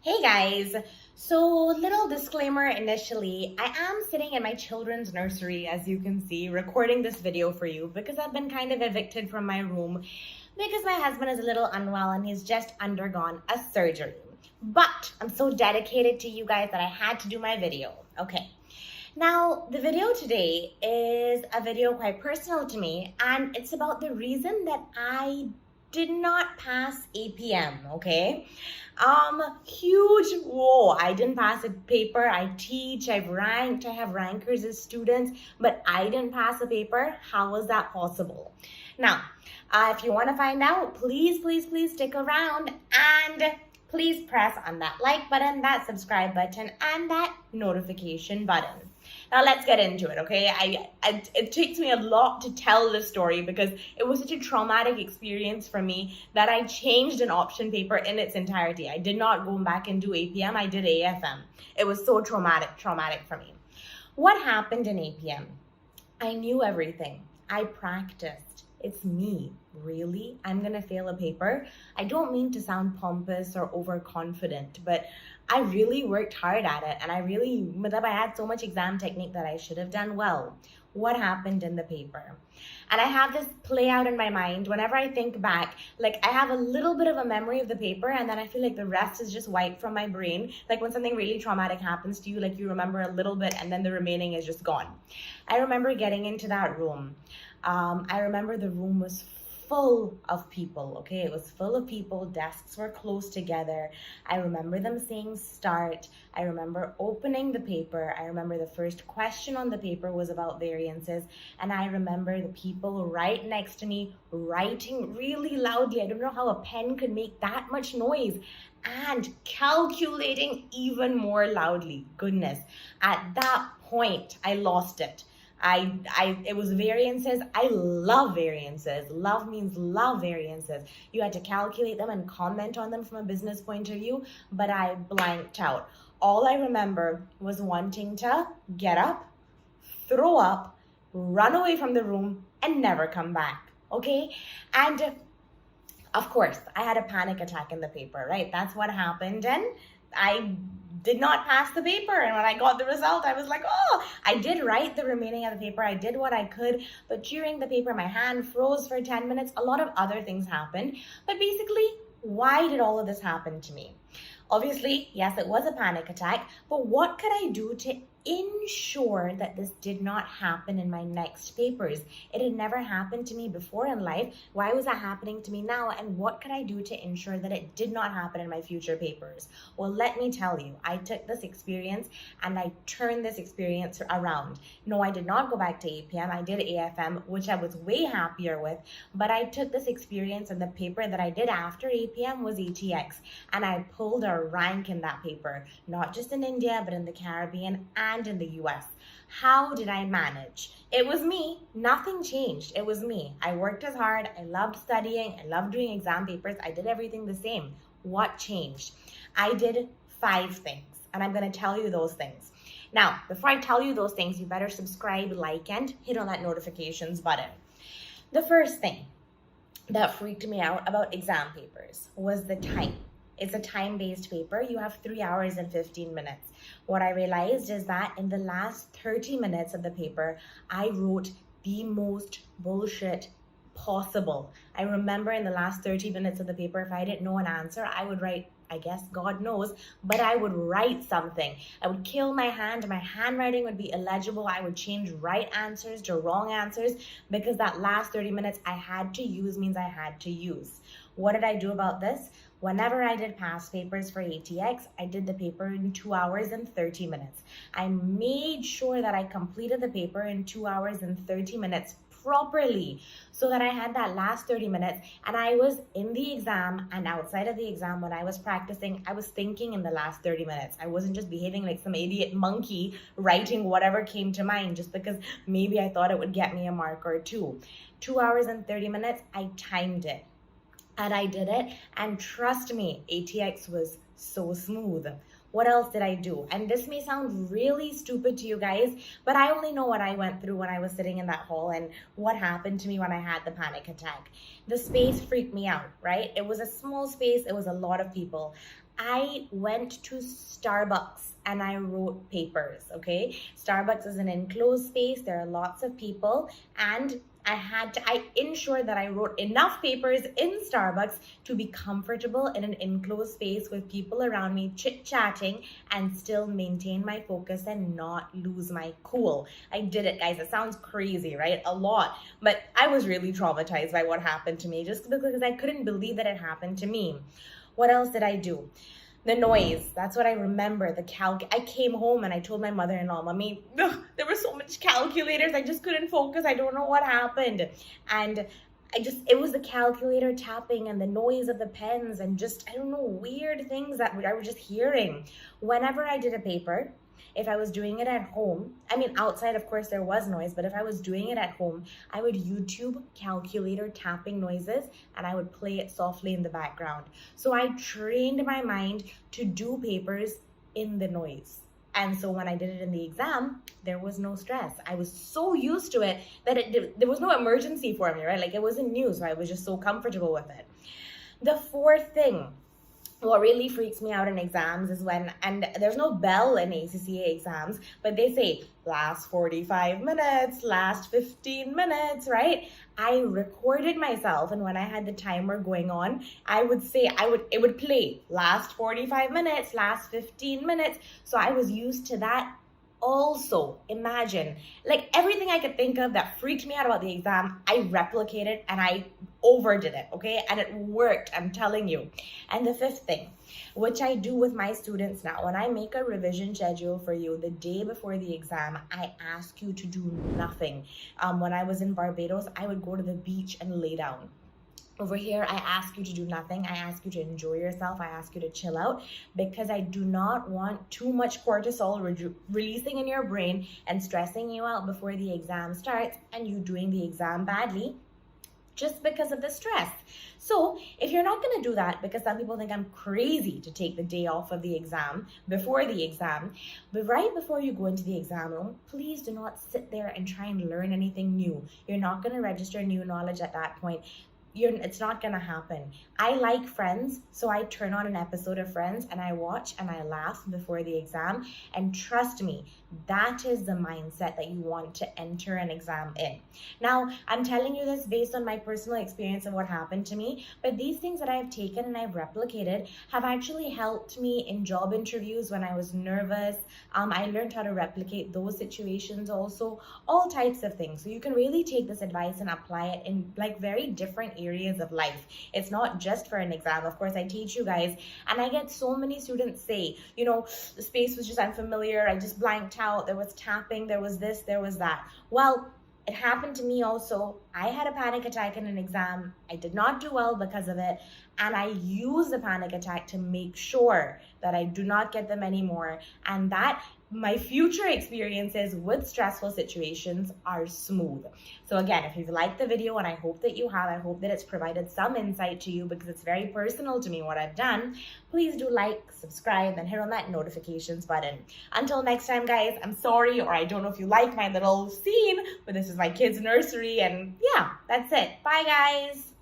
Hey guys, so little disclaimer initially, I am sitting in my children's nursery as you can see, recording this video for you because I've been kind of evicted from my room because my husband is a little unwell and he's just undergone a surgery. But I'm so dedicated to you guys that I had to do my video. Okay. Now, the video today is a video quite personal to me, and it's about the reason that I did not pass APM, okay? Huge, whoa, I didn't pass a paper. I teach, I've ranked, I have rankers as students, but I didn't pass a paper. How was that possible? Now, if you want to find out, please stick around and please press on that like button, that subscribe button, and that notification button. Now let's get into it, okay? It takes me a lot to tell this story because it was such a traumatic experience for me that I changed an option paper in its entirety. I did not go back and do APM, I did AFM. It was so traumatic for me. What happened in APM? I knew everything. I practiced. It's me. Really? I'm gonna fail a paper? I don't mean to sound pompous or overconfident, but I really worked hard at it and I had so much exam technique that I should have done well. What happened in the paper? And I have this play out in my mind whenever I think back, like I have a little bit of a memory of the paper and then I feel like the rest is just wiped from my brain. Like when something really traumatic happens to you, like you remember a little bit and then the remaining is just gone. I remember getting into that room. I remember the room was full of people, okay? It was full of people, desks were close together. I remember them saying start. I remember opening the paper. I remember the first question on the paper was about variances. And I remember the people right next to me writing really loudly. I don't know how a pen could make that much noise. And calculating even more loudly. Goodness, at that point, I lost it. It was variances. I love variances. Love means love variances. You had to calculate them and comment on them from a business point of view, but I blanked out. All I remember was wanting to get up, throw up, run away from the room, and never come back, okay? And of course, I had a panic attack in the paper, right? That's what happened, and I did not pass the paper. And when I got the result, I was like, oh, I did write the remaining of the paper. I did what I could. But during the paper, my hand froze for 10 minutes. A lot of other things happened. But basically, why did all of this happen to me? Obviously, yes, it was a panic attack. But what could I do to ensure that this did not happen in my next papers? It had never happened to me before in life. Why was that happening to me now? And what could I do to ensure that it did not happen in my future papers? Well, let me tell you, I took this experience and I turned this experience around. No, I did not go back to APM. I did AFM, which I was way happier with, but I took this experience and the paper that I did after APM was ATX, and I pulled a rank in that paper, not just in India, but in the Caribbean and in the US. How did I manage? It was me. Nothing changed. It was me. I worked as hard. I loved studying. I loved doing exam papers. I did everything the same. What changed? I did 5 things, and I'm going to tell you those things. Now, before I tell you those things, you better subscribe, like, and hit on that notifications button. The first thing that freaked me out about exam papers was the time. It's a time-based paper. You have 3 hours and 15 minutes. What I realized is that in the last 30 minutes of the paper, I wrote the most bullshit possible. I remember in the last 30 minutes of the paper, if I didn't know an answer, I would write, I guess God knows, but I would write something. I would kill my hand. My handwriting would be illegible. I would change right answers to wrong answers because that last 30 minutes I had to use means I had to use. What did I do about this? Whenever I did past papers for ATX, I did the paper in 2 hours and 30 minutes. I made sure that I completed the paper in 2 hours and 30 minutes properly so that I had that last 30 minutes and I was in the exam and outside of the exam when I was practicing, I was thinking in the last 30 minutes. I wasn't just behaving like some idiot monkey writing whatever came to mind just because maybe I thought it would get me a mark or 2. 2 hours and 30 minutes, I timed it. And I did it, and trust me, ATX was so smooth. What else did I do? And this may sound really stupid to you guys, but I only know what I went through when I was sitting in that hall and what happened to me when I had the panic attack. The space freaked me out, right? It was a small space. It was a lot of people. I went to Starbucks and I wrote papers, okay? Starbucks is an enclosed space. There are lots of people, and I ensured that I wrote enough papers in Starbucks to be comfortable in an enclosed space with people around me chit-chatting and still maintain my focus and not lose my cool. I did it, guys. It sounds crazy, right? A lot. But I was really traumatized by what happened to me just because I couldn't believe that it happened to me. What else did I do? The noise. That's what I remember. I came home and I told my mother-in-law, Mommy, there were so much calculators. I just couldn't focus. I don't know what happened. And it was the calculator tapping and the noise of the pens and just, I don't know, weird things that I was just hearing. Whenever I did a paper, if I was doing it at home, I mean, outside, of course, there was noise, but if I was doing it at home, I would YouTube calculator tapping noises and I would play it softly in the background. So I trained my mind to do papers in the noise. And so when I did it in the exam, there was no stress. I was so used to it that there was no emergency for me, right? Like, it wasn't new, so I was just so comfortable with it. The fourth thing, what really freaks me out in exams is and there's no bell in ACCA exams, but they say last 45 minutes, last 15 minutes, right? I recorded myself, and when I had the timer going on, it would play last 45 minutes, last 15 minutes. So I was used to that. Also, imagine, like, everything I could think of that freaked me out about the exam, I replicated and I overdid it, okay? And it worked, I'm telling you. And the fifth thing, which I do with my students now, when I make a revision schedule for you the day before the exam, I ask you to do nothing. When I was in Barbados, I would go to the beach and lay down. Over here, I ask you to do nothing. I ask you to enjoy yourself. I ask you to chill out, because I do not want too much cortisol releasing in your brain and stressing you out before the exam starts and you doing the exam badly just because of the stress. So if you're not going to do that, because some people think I'm crazy to take the day off of the exam before the exam, but right before you go into the exam room, please do not sit there and try and learn anything new. You're not going to register new knowledge at that point. It's not gonna happen. I like Friends, so I turn on an episode of Friends and I watch and I laugh before the exam. And trust me, that is the mindset that you want to enter an exam in. Now, I'm telling you this based on my personal experience of what happened to me, but these things that I've taken and I've replicated have actually helped me in job interviews when I was nervous. I learned how to replicate those situations also, all types of things. So you can really take this advice and apply it in like very different areas of life. It's not just for an exam. Of course, I teach you guys, and I get so many students say, the space was just unfamiliar, I just blanked out, there was tapping, there was this, there was that. Well, it happened to me also. I had a panic attack in an exam. I did not do well because of it. And I use the panic attack to make sure that I do not get them anymore. And that my future experiences with stressful situations are smooth. So again, if you've liked the video, and I hope that you have, I hope that it's provided some insight to you, because it's very personal to me what I've done, please do like, subscribe, and hit on that notifications button. Until next time, guys, I'm sorry, or I don't know if you like my little scene, but this is my kids' nursery, and yeah, that's it. Bye, guys.